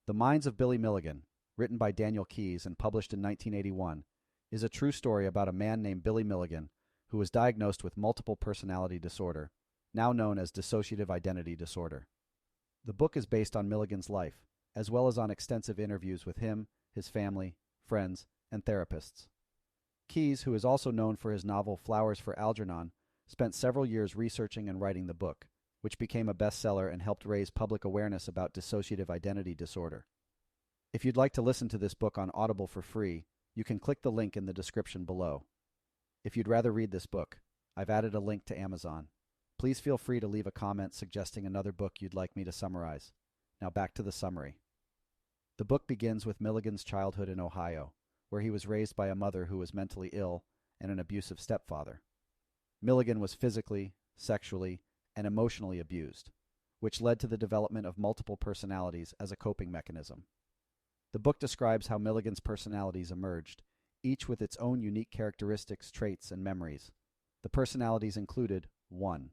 The Minds of Billy Milligan, written by Daniel Keyes and published in 1981, is a true story about a man named Billy Milligan who was diagnosed with multiple personality disorder, now known as dissociative identity disorder. The book is based on Milligan's life, as well as on extensive interviews with him, his family, friends, and therapists. Keyes, who is also known for his novel Flowers for Algernon, spent several years researching and writing the book, which became a bestseller and helped raise public awareness about dissociative identity disorder. If you'd like to listen to this book on Audible for free, you can click the link in the description below. If you'd rather read this book, I've added a link to Amazon. Please feel free to leave a comment suggesting another book you'd like me to summarize. Now back to the summary. The book begins with Milligan's childhood in Ohio, where he was raised by a mother who was mentally ill and an abusive stepfather. Milligan was physically, sexually, and emotionally abused, which led to the development of multiple personalities as a coping mechanism. The book describes how Milligan's personalities emerged, each with its own unique characteristics, traits, and memories. The personalities included 1.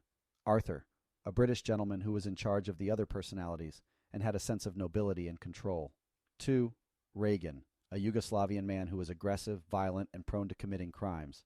Arthur, a British gentleman who was in charge of the other personalities and had a sense of nobility and control. 2. Reagan, a Yugoslavian man who was aggressive, violent, and prone to committing crimes.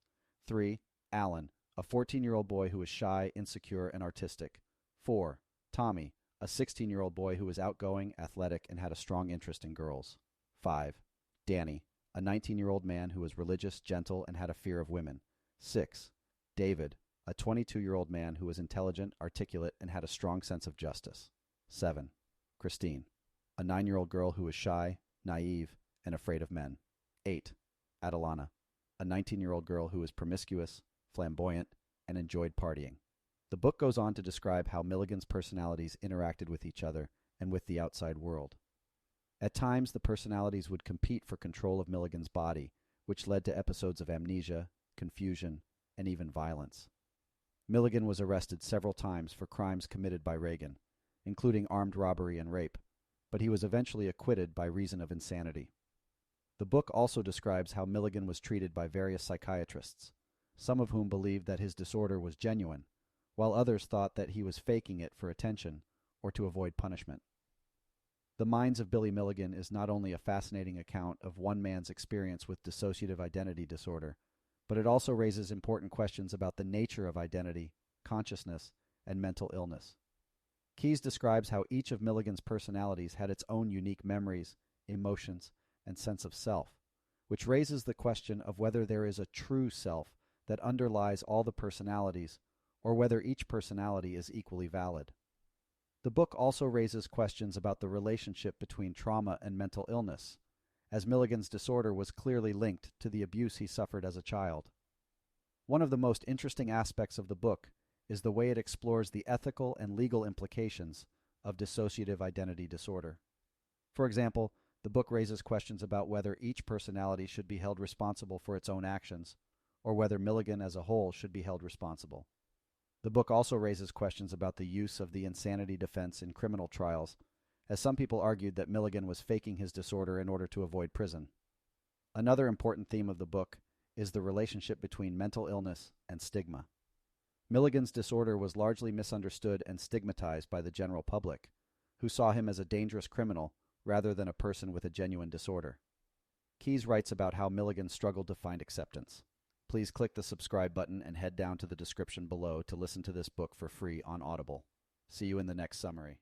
3. Alan, a 14-year-old boy who was shy, insecure, and artistic. 4. Tommy, a 16-year-old boy who was outgoing, athletic, and had a strong interest in girls. 5. Danny, a 19-year-old man who was religious, gentle, and had a fear of women. 6. David, a 22-year-old man who was intelligent, articulate, and had a strong sense of justice. 7. Christine, a 9-year-old girl who was shy, naive, and afraid of men. 8. Adalana, a 19-year-old girl who was promiscuous, flamboyant, and enjoyed partying. The book goes on to describe how Milligan's personalities interacted with each other and with the outside world. At times, the personalities would compete for control of Milligan's body, which led to episodes of amnesia, confusion, and even violence. Milligan was arrested several times for crimes committed by Reagan, including armed robbery and rape, but he was eventually acquitted by reason of insanity. The book also describes how Milligan was treated by various psychiatrists, some of whom believed that his disorder was genuine, while others thought that he was faking it for attention or to avoid punishment. The Minds of Billy Milligan is not only a fascinating account of one man's experience with dissociative identity disorder, but it also raises important questions about the nature of identity, consciousness, and mental illness. Keyes describes how each of Milligan's personalities had its own unique memories, emotions, and sense of self, which raises the question of whether there is a true self that underlies all the personalities, or whether each personality is equally valid. The book also raises questions about the relationship between trauma and mental illness, as Milligan's disorder was clearly linked to the abuse he suffered as a child. One of the most interesting aspects of the book is the way it explores the ethical and legal implications of dissociative identity disorder. For example, the book raises questions about whether each personality should be held responsible for its own actions, or whether Milligan as a whole should be held responsible. The book also raises questions about the use of the insanity defense in criminal trials, as some people argued that Milligan was faking his disorder in order to avoid prison. Another important theme of the book is the relationship between mental illness and stigma. Milligan's disorder was largely misunderstood and stigmatized by the general public, who saw him as a dangerous criminal rather than a person with a genuine disorder. Keyes writes about how Milligan struggled to find acceptance. Please click the subscribe button and head down to the description below to listen to this book for free on Audible. See you in the next summary.